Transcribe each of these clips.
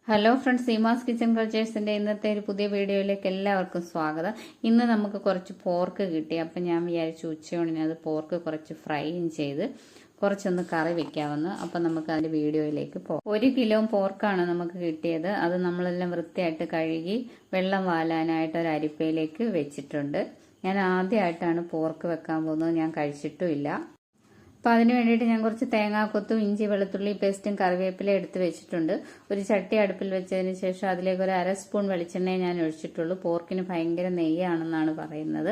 Hello friends, Seemas kitchen കൾച്ചേഴ്സിൻ്റെ ഇന്നത്തെ ഒരു പുതിയ വീഡിയോയിലേക്ക് എല്ലാവർക്കും സ്വാഗതം. ഇന്ന് നമുക്ക് കുറച്ച് പോർക്ക് കിട്ടി. അപ്പം ഞാൻ വിചാരിച്ചു ഉച്ചയോണിന് അത് പോർക്ക് കുറച്ച് ഫ്രൈയും ചെയ്ത് കുറച്ചൊന്ന് കറി വെക്കാമെന്ന്. അപ്പം നമുക്ക് അതിൻ്റെ വീഡിയോയിലേക്ക് പോകാം. 1 കിലോ പോർക്കാണ് നമുക്ക് കിട്ടിയത്. അത് നമ്മളെല്ലാം വൃത്തിയായിട്ട് കഴുകി വെള്ളം വാലാനായിട്ട് ഒരു അരിപ്പയിലേക്ക് വെച്ചിട്ടുണ്ട്. ഞാൻ ആദ്യമായിട്ടാണ് പോർക്ക് വെക്കാൻ പോകുന്നത്, ഞാൻ കഴിച്ചിട്ടുമില്ല. അപ്പോൾ അതിന് വേണ്ടിയിട്ട് ഞാൻ കുറച്ച് തേങ്ങാക്കൊത്തും ഇഞ്ചി വെളുത്തുള്ളി പേസ്റ്റും കറിവേപ്പില എടുത്ത് വെച്ചിട്ടുണ്ട്. ഒരു ചട്ടി അടുപ്പിൽ വെച്ചതിന് ശേഷം അതിലേക്ക് ഒരു 1/2 സ്പൂൺ വെളിച്ചെണ്ണയെ ഞാൻ ഒഴിച്ചിട്ടുള്ളൂ. പോർക്കിന് ഭയങ്കര നെയ്യാണെന്നാണ് പറയുന്നത്.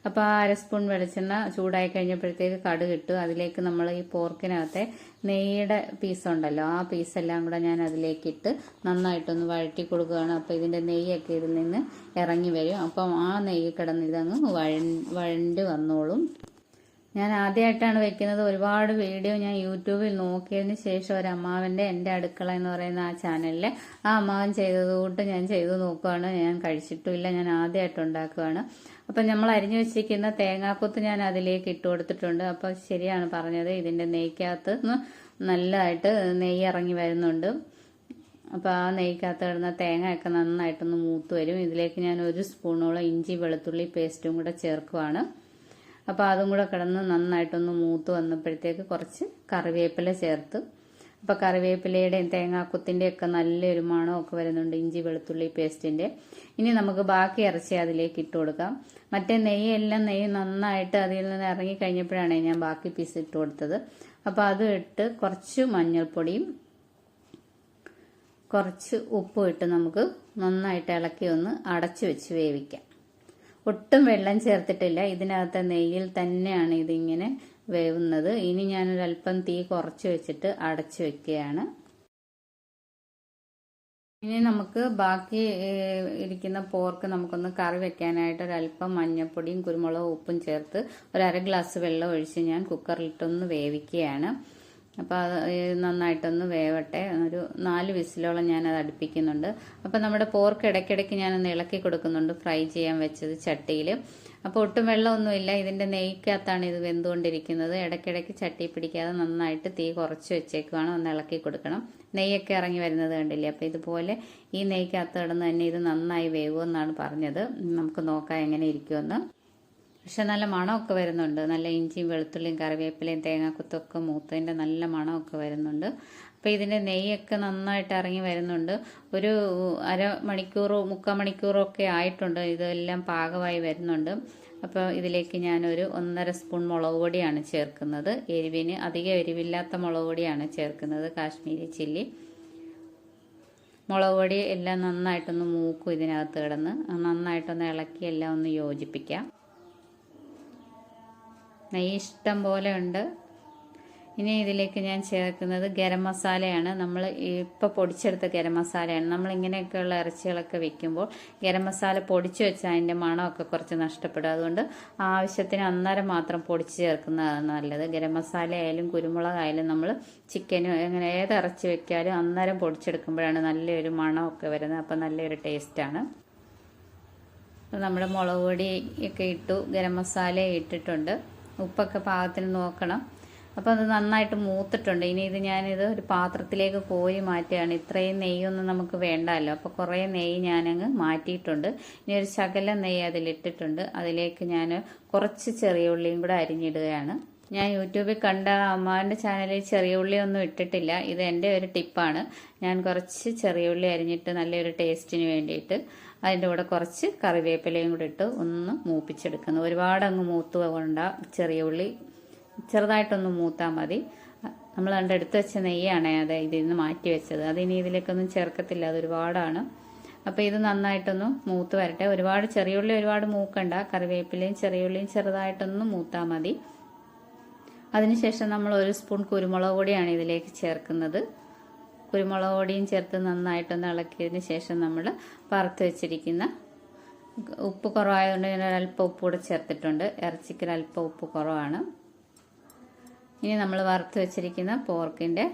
അപ്പോൾ ആ 1/2 സ്പൂൺ വെളിച്ചെണ്ണ ചൂടായി കഴിഞ്ഞപ്പോഴത്തേക്ക് കടുക് ഇട്ടു. അതിലേക്ക് നമ്മൾ ഈ പോർക്കിനകത്തെ നെയ്യുടെ പീസുണ്ടല്ലോ, ആ പീസെല്ലാം കൂടെ ഞാൻ അതിലേക്കിട്ട് നന്നായിട്ടൊന്ന് വഴറ്റി കൊടുക്കുകയാണ്. അപ്പോൾ ഇതിൻ്റെ നെയ്യൊക്കെ ഇതിൽ നിന്ന് ഇറങ്ങി വരും. അപ്പം ആ നെയ്യ് കിടന്ന് ഇതങ്ങ് വഴണ്ട് വന്നോളും. ഞാൻ ആദ്യമായിട്ടാണ് വെക്കുന്നത്. ഒരുപാട് വീഡിയോ ഞാൻ യൂട്യൂബിൽ നോക്കിയതിന് ശേഷം ഒരു അമ്മാവൻ്റെ എൻ്റെ അടുക്കള എന്ന് പറയുന്ന ആ ചാനലിൽ ആ അമ്മാവൻ ചെയ്തതുകൊണ്ട് ഞാൻ ചെയ്തു നോക്കുകയാണ്. ഞാൻ കഴിച്ചിട്ടുമില്ല, ഞാൻ ആദ്യമായിട്ട് ഉണ്ടാക്കുകയാണ്. അപ്പം നമ്മൾ അരിഞ്ഞു വെച്ചിരിക്കുന്ന തേങ്ങാക്കൊത്ത് ഞാൻ അതിലേക്ക് ഇട്ട് കൊടുത്തിട്ടുണ്ട്. അപ്പോൾ ശരിയാണ് പറഞ്ഞത്, ഇതിൻ്റെ നെയ്ക്കകത്ത് നല്ലതായിട്ട് നെയ്യ് ഇറങ്ങി വരുന്നുണ്ട്. അപ്പോൾ ആ നെയ്ക്കകത്ത് കിടന്ന തേങ്ങയൊക്കെ നന്നായിട്ടൊന്ന് മൂത്ത് വരും. ഇതിലേക്ക് ഞാൻ 1 സ്പൂണോളം ഇഞ്ചി വെളുത്തുള്ളി പേസ്റ്റും കൂടെ ചേർക്കുവാണ്. അപ്പോൾ അതും കൂടെ കിടന്ന് നന്നായിട്ടൊന്ന് മൂത്ത് വന്നപ്പോഴത്തേക്ക് കുറച്ച് കറിവേപ്പില ചേർത്ത്. അപ്പോൾ കറിവേപ്പിലയുടെയും തേങ്ങാക്കുത്തിൻ്റെ ഒക്കെ നല്ലൊരു മണമൊക്കെ വരുന്നുണ്ട്, ഇഞ്ചി വെളുത്തുള്ളി പേസ്റ്റിൻ്റെ. ഇനി നമുക്ക് ബാക്കി ഇറച്ചി അതിലേക്ക് ഇട്ട് കൊടുക്കാം. മറ്റേ നെയ്യ് നന്നായിട്ട് അതിൽ നിന്ന് ഇറങ്ങി കഴിഞ്ഞപ്പോഴാണ് ഞാൻ ബാക്കി പീസ് ഇട്ട് കൊടുത്തത്. അപ്പോൾ അത് ഇട്ട് കുറച്ച് മഞ്ഞൾപ്പൊടിയും കുറച്ച് ഉപ്പും ഇട്ട് നമുക്ക് നന്നായിട്ട് ഇളക്കി ഒന്ന് അടച്ചു വെച്ച് വേവിക്കാം. ഒട്ടും വെള്ളം ചേർത്തിട്ടില്ല, ഇതിനകത്തെ നെയ്യിൽ തന്നെയാണ് ഇതിങ്ങനെ വേവുന്നത്. ഇനി ഞാനൊരല്പം തീ കുറച്ച് വെച്ചിട്ട് അടച്ചു വെക്കുകയാണ്. ഇനി നമുക്ക് ബാക്കി ഇരിക്കുന്ന പോർക്ക് നമുക്കൊന്ന് കറി വെക്കാനായിട്ട് ഒരല്പം മഞ്ഞൾപ്പൊടിയും കുരുമുളകും ഉപ്പും ചേർത്ത് 1/2 ഗ്ലാസ് വെള്ളം ഒഴിച്ച് ഞാൻ കുക്കറിലിട്ടൊന്ന് വേവിക്കുകയാണ്. അപ്പോൾ അത് നന്നായിട്ടൊന്ന് വേവട്ടെ. ഒരു 4 വിസിലോളം ഞാനത് അടുപ്പിക്കുന്നുണ്ട്. അപ്പോൾ നമ്മുടെ പോർക്ക് ഇടയ്ക്കിടയ്ക്ക് ഞാനൊന്ന് ഇളക്കി കൊടുക്കുന്നുണ്ട്, ഫ്രൈ ചെയ്യാൻ വെച്ചത് ചട്ടിയിൽ. അപ്പോൾ ഒട്ടും വെള്ളമൊന്നുമില്ല, ഇതിൻ്റെ നെയ്ക്കകത്താണ് ഇത് വെന്തുകൊണ്ടിരിക്കുന്നത്. ഇടയ്ക്കിടയ്ക്ക് ചട്ടി പിടിക്കാതെ നന്നായിട്ട് തീ കുറച്ച് വെച്ചേക്കുവാണ്, ഒന്ന് ഇളക്കി കൊടുക്കണം. നെയ്യൊക്കെ ഇറങ്ങി വരുന്നത് കണ്ടില്ലേ. അപ്പോൾ ഇതുപോലെ ഈ നെയ്ക്കകത്ത് കിടന്ന് തന്നെ ഇത് നന്നായി വേവുമെന്നാണ് പറഞ്ഞത്. നമുക്ക് നോക്കാം എങ്ങനെ ഇരിക്കുമെന്ന്. പക്ഷെ നല്ല മണമൊക്കെ വരുന്നുണ്ട്. നല്ല ഇഞ്ചിയും വെളുത്തുള്ളിയും കറിവേപ്പിലയും തേങ്ങാക്കുത്തൊക്കെ മൂത്തതിൻ്റെ നല്ല മണമൊക്കെ വരുന്നുണ്ട്. അപ്പോൾ ഇതിൻ്റെ നെയ്യൊക്കെ നന്നായിട്ട് ഇറങ്ങി വരുന്നുണ്ട്. ഒരു 1/2 മണിക്കൂറോ 3/4 മണിക്കൂറോ ഒക്കെ ആയിട്ടുണ്ട്. ഇതെല്ലാം പാകമായി വരുന്നുണ്ട്. അപ്പോൾ ഇതിലേക്ക് ഞാനൊരു 1.5 സ്പൂൺ മുളക് പൊടിയാണ് ചേർക്കുന്നത്. എരിവിന് അധികം എരിവില്ലാത്ത മുളക് പൊടിയാണ് ചേർക്കുന്നത്, കാശ്മീരി ചില്ലി. മുളക് പൊടി എല്ലാം നന്നായിട്ടൊന്ന് മൂക്കും ഇതിനകത്ത് കിടന്ന്. നന്നായിട്ടൊന്ന് ഇളക്കി എല്ലാം ഒന്ന് യോജിപ്പിക്കാം. നെയ്യ് ഇഷ്ടം പോലെ ഉണ്ട്. ഇനി ഇതിലേക്ക് ഞാൻ ചേർക്കുന്നത് ഗരം മസാലയാണ്. നമ്മൾ ഇപ്പോൾ പൊടിച്ചെടുത്ത ഗരം മസാലയാണ്. നമ്മളിങ്ങനെയൊക്കെയുള്ള ഇറച്ചികളൊക്കെ വെക്കുമ്പോൾ ഗരം മസാല പൊടിച്ച് വെച്ചാൽ അതിൻ്റെ മണമൊക്കെ കുറച്ച് നഷ്ടപ്പെടും. അതുകൊണ്ട് ആവശ്യത്തിന് അന്നേരം മാത്രം പൊടിച്ച് ചേർക്കുന്നതാണ് നല്ലത്. ഗരം മസാല ആയാലും കുരുമുളകായാലും നമ്മൾ ചിക്കനും അങ്ങനെ ഏത് ഇറച്ചി വെക്കാലും അന്നേരം പൊടിച്ചെടുക്കുമ്പോഴാണ് നല്ലൊരു മണമൊക്കെ വരുന്നത്. അപ്പോൾ നല്ലൊരു ടേസ്റ്റാണ്. നമ്മുടെ മുളക് പൊടിയൊക്കെ ഇട്ടു, ഗരം മസാല ഇട്ടിട്ടുണ്ട്, ഉപ്പൊക്കെ പാകത്തിന് നോക്കണം. അപ്പോൾ അത് നന്നായിട്ട് മൂത്തിട്ടുണ്ട്. ഇനി ഞാനിത് ഒരു പാത്രത്തിലേക്ക് കോരി മാറ്റുകയാണ്. ഇത്രയും നെയ്യൊന്നും നമുക്ക് വേണ്ടല്ലോ. അപ്പോൾ കുറേ നെയ്യ് ഞാനങ്ങ് മാറ്റിയിട്ടുണ്ട്. ഇനി ഒരു ശകലം നെയ്യ് അതിലിട്ടിട്ടുണ്ട്. അതിലേക്ക് ഞാൻ കുറച്ച് ചെറിയ ഉള്ളിയും കൂടെ അരിഞ്ഞിടുകയാണ്. ഞാൻ യൂട്യൂബിൽ കണ്ട അമ്മാവൻ്റെ ചാനലിൽ ചെറിയ ഉള്ളിയൊന്നും ഇട്ടിട്ടില്ല. ഇത് എൻ്റെ ഒരു ടിപ്പാണ്. ഞാൻ കുറച്ച് ചെറിയ ഉള്ളി അരിഞ്ഞിട്ട് നല്ലൊരു ടേസ്റ്റിന് വേണ്ടിയിട്ട് അതിൻ്റെ കൂടെ കുറച്ച് കറിവേപ്പിലയും കൂടെ ഇട്ട് ഒന്ന് മൂപ്പിച്ചെടുക്കുന്നു. ഒരുപാട് അങ്ങ് മൂത്ത് കൊണ്ട, ചെറിയ ഉള്ളി ചെറുതായിട്ടൊന്ന് മൂത്താൽ മതി. നമ്മൾ എടുത്ത് വെച്ച നെയ്യാണ് ഇതിൽ നിന്ന് മാറ്റി വെച്ചത്. അതിനി ഇതിലേക്കൊന്നും ചേർക്കത്തില്ല, അത് ഒരുപാടാണ്. അപ്പോൾ ഇത് നന്നായിട്ടൊന്ന് മൂത്ത് വരട്ടെ. ഒരുപാട് ചെറിയ ഉള്ളി ഒരുപാട് മൂക്കണ്ട, കറിവേപ്പിലയും ചെറിയ ഉള്ളിയും ചെറുതായിട്ടൊന്ന് മൂത്താൽ മതി. അതിനുശേഷം നമ്മൾ 1 സ്പൂൺ കുരുമുളക് പൊടിയാണ് ഇതിലേക്ക് ചേർക്കുന്നത്. കുരുമുളക് പൊടിയും ചേർത്ത് നന്നായിട്ടൊന്ന് ഇളക്കിയതിന് ശേഷം നമ്മൾ വറുത്ത് വെച്ചിരിക്കുന്ന, ഉപ്പ് കുറവായതുകൊണ്ട് ഞാൻ ഒരല്പം ഉപ്പ് കൂടെ ചേർത്തിട്ടുണ്ട്. ഇറച്ചിക്ക് ഒരല്പം ഉപ്പ് കുറവാണ്. ഇനി നമ്മൾ വറുത്ത് വെച്ചിരിക്കുന്ന പോർക്കിൻ്റെ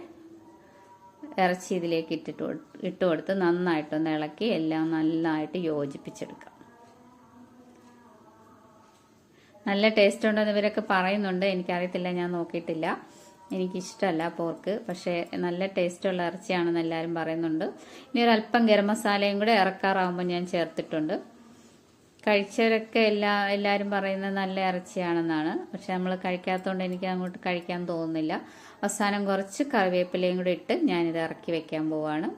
ഇറച്ചി ഇതിലേക്ക് ഇട്ട് കൊടുത്ത് നന്നായിട്ടൊന്ന് ഇളക്കി എല്ലാം നന്നായിട്ട് യോജിപ്പിച്ചെടുക്കാം. നല്ല ടേസ്റ്റ് ഉണ്ടെന്ന് ഇവരൊക്കെ പറയുന്നുണ്ട്, എനിക്കറിയത്തില്ല, ഞാൻ നോക്കിയിട്ടില്ല. എനിക്കിഷ്ടമല്ല പോർക്ക്, പക്ഷേ നല്ല ടേസ്റ്റുള്ള ഇറച്ചിയാണെന്ന് എല്ലാവരും പറയുന്നുണ്ട്. ഇനി ഒരല്പം ഗരം മസാലയും കൂടെ ഇറക്കാറാകുമ്പോൾ ഞാൻ ചേർത്തിട്ടുണ്ട്. കഴിച്ചവരൊക്കെ എല്ലാവരും പറയുന്നത് നല്ല ഇറച്ചിയാണെന്നാണ്. പക്ഷെ നമ്മൾ കഴിക്കാത്തതുകൊണ്ട് എനിക്ക് അങ്ങോട്ട് കഴിക്കാൻ തോന്നുന്നില്ല. അവസാനം കുറച്ച് കറിവേപ്പിലയും കൂടെ ഇട്ട് ഞാനിത് ഇറക്കി വെക്കാൻ പോവാണ്.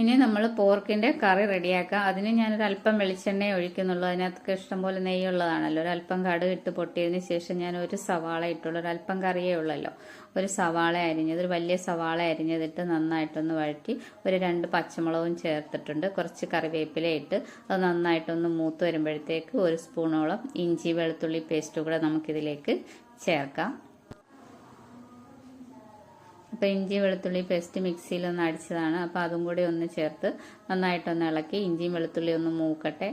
ഇനി നമ്മൾ പോർക്കിൻ്റെ കറി റെഡിയാക്കാം. അതിന് ഞാനൊരു അല്പം വെളിച്ചെണ്ണയെ ഒഴിക്കുന്നുള്ളൂ. അതിനകത്തൊക്കെ ഇഷ്ടംപോലെ നെയ്യുള്ളതാണല്ലോ. ഒരല്പം കടുക് ഇട്ട് പൊട്ടിയതിന് ശേഷം ഞാൻ ഒരു സവാള ഇട്ടുള്ളൂ. ഒരല്പം കറിയേ ഉള്ളല്ലോ. ഒരു സവാള അരിഞ്ഞത്, ഒരു വലിയ സവാള അരിഞ്ഞതിട്ട് നന്നായിട്ടൊന്ന് വഴറ്റി ഒരു 2 പച്ചമുളകും ചേർത്തിട്ടുണ്ട്. കുറച്ച് കറിവേപ്പില ഇട്ട് അത് നന്നായിട്ടൊന്ന് മൂത്ത് വരുമ്പോഴത്തേക്ക് 1 സ്പൂണോളം ഇഞ്ചി വെളുത്തുള്ളി പേസ്റ്റ് കൂടെ നമുക്കിതിലേക്ക് ചേർക്കാം. അപ്പോൾ ഇഞ്ചി വെളുത്തുള്ളി പേസ്റ്റ് മിക്സിയിലൊന്ന് അടിച്ചതാണ്. അപ്പോൾ അതും കൂടി ഒന്ന് ചേർത്ത് നന്നായിട്ടൊന്ന് ഇളക്കി ഇഞ്ചിയും വെളുത്തുള്ളി ഒന്ന് മൂക്കട്ടെ.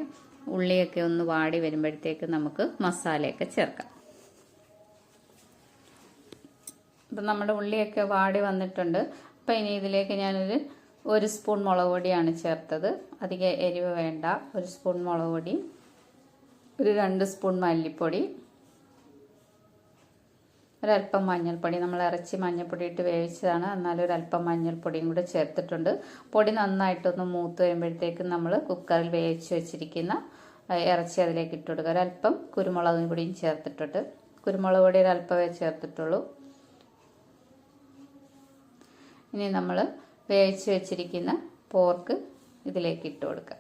ഉള്ളിയൊക്കെ ഒന്ന് വാടി വരുമ്പോഴത്തേക്ക് നമുക്ക് മസാലയൊക്കെ ചേർക്കാം. അപ്പം നമ്മുടെ ഉള്ളിയൊക്കെ വാടി വന്നിട്ടുണ്ട്. അപ്പോൾ ഇനി ഇതിലേക്ക് ഞാനൊരു 1 സ്പൂൺ മുളക് പൊടിയാണ് ചേർത്തത്. അധികം എരിവ് വേണ്ട. 1 സ്പൂൺ മുളക് പൊടി, ഒരു 2 സ്പൂൺ മല്ലിപ്പൊടി, ഒരല്പം മഞ്ഞൾപ്പൊടി. നമ്മൾ ഇറച്ചി മഞ്ഞൾപ്പൊടി ഇട്ട് വേവിച്ചതാണ്, എന്നാലും ഒരല്പം മഞ്ഞൾപ്പൊടിയും കൂടെ ചേർത്തിട്ടുണ്ട്. പൊടി നന്നായിട്ടൊന്ന് മൂത്ത് വരുമ്പോഴത്തേക്കും നമ്മൾ കുക്കറിൽ വേവിച്ച് വെച്ചിരിക്കുന്ന ഇറച്ചി അതിലേക്ക് ഇട്ട് കൊടുക്കുക. ഒരല്പം കുരുമുളക് പൊടിയും ചേർത്തിട്ടുണ്ട്. കുരുമുളക് പൊടി ഒരല്പമേ ചേർത്തിട്ടുള്ളൂ. ഇനി നമ്മൾ വേവിച്ച് വെച്ചിരിക്കുന്ന പോർക്ക് ഇതിലേക്ക് ഇട്ട് കൊടുക്കുക.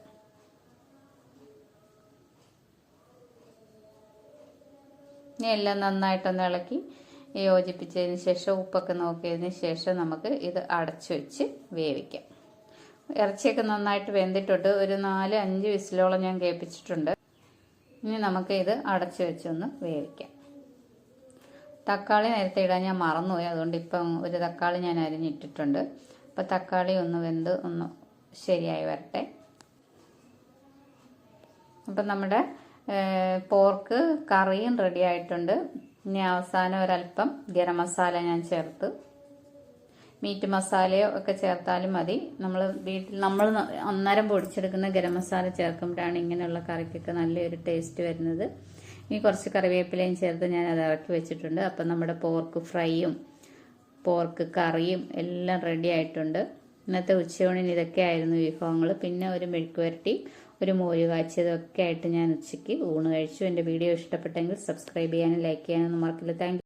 ഇനി എല്ലാം നന്നായിട്ടൊന്ന് ഇളക്കി യോജിപ്പിച്ചതിന് ശേഷം ഉപ്പൊക്കെ നോക്കിയതിന് ശേഷം നമുക്ക് ഇത് അടച്ചു വെച്ച് വേവിക്കാം. ഇറച്ചിയൊക്കെ നന്നായിട്ട് വെന്തിട്ടുണ്ട്. ഒരു 4-5 വിസിലോളം ഞാൻ കേൾപ്പിച്ചിട്ടുണ്ട്. ഇനി നമുക്ക് ഇത് അടച്ചു വെച്ചൊന്ന് വേവിക്കാം. തക്കാളി നേരത്തെ ഇടാൻ ഞാൻ മറന്നുപോയി, അതുകൊണ്ട് ഇപ്പം ഒരു തക്കാളി ഞാൻ അരിഞ്ഞിട്ടിട്ടുണ്ട്. അപ്പം തക്കാളി ഒന്ന് വെന്ത് ഒന്ന് ശരിയായി വരട്ടെ. അപ്പം നമ്മുടെ പോർക്ക് കറിയും റെഡി ആയിട്ടുണ്ട്. ഇനി അവസാനം ഒരല്പം ഗരം മസാല ഞാൻ ചേർത്ത്, മീറ്റ് മസാലയോ ഒക്കെ ചേർത്താലും മതി. നമ്മൾ അന്നേരം പൊടിച്ചെടുക്കുന്ന ഗരം മസാല ചേർക്കുമ്പോഴാണ് ഇങ്ങനെയുള്ള കറിക്കൊക്കെ നല്ലൊരു ടേസ്റ്റ് വരുന്നത്. ഇനി കുറച്ച് കറിവേപ്പിലയും ചേർത്ത് ഞാൻ അത് ഇറക്കി വെച്ചിട്ടുണ്ട്. അപ്പം നമ്മുടെ പോർക്ക് ഫ്രൈയും പോർക്ക് കറിയും എല്ലാം റെഡി ആയിട്ടുണ്ട്. ഇന്നത്തെ ഉച്ചയൂണിന് ഇതൊക്കെയായിരുന്നു വിഭവങ്ങൾ. പിന്നെ ഒരു മെഴുക്കുവരട്ടി, ഒരു മോര് കാച്ചിയതൊക്കെ ആയിട്ട് ഞാൻ ഉച്ചയ്ക്ക് ഊണ് കഴിച്ചു. എൻ്റെ വീഡിയോ ഇഷ്ടപ്പെട്ടെങ്കിൽ സബ്സ്ക്രൈബ് ചെയ്യാനും ലൈക്ക് ചെയ്യാനൊന്നും മറക്കില്ല. Thank you.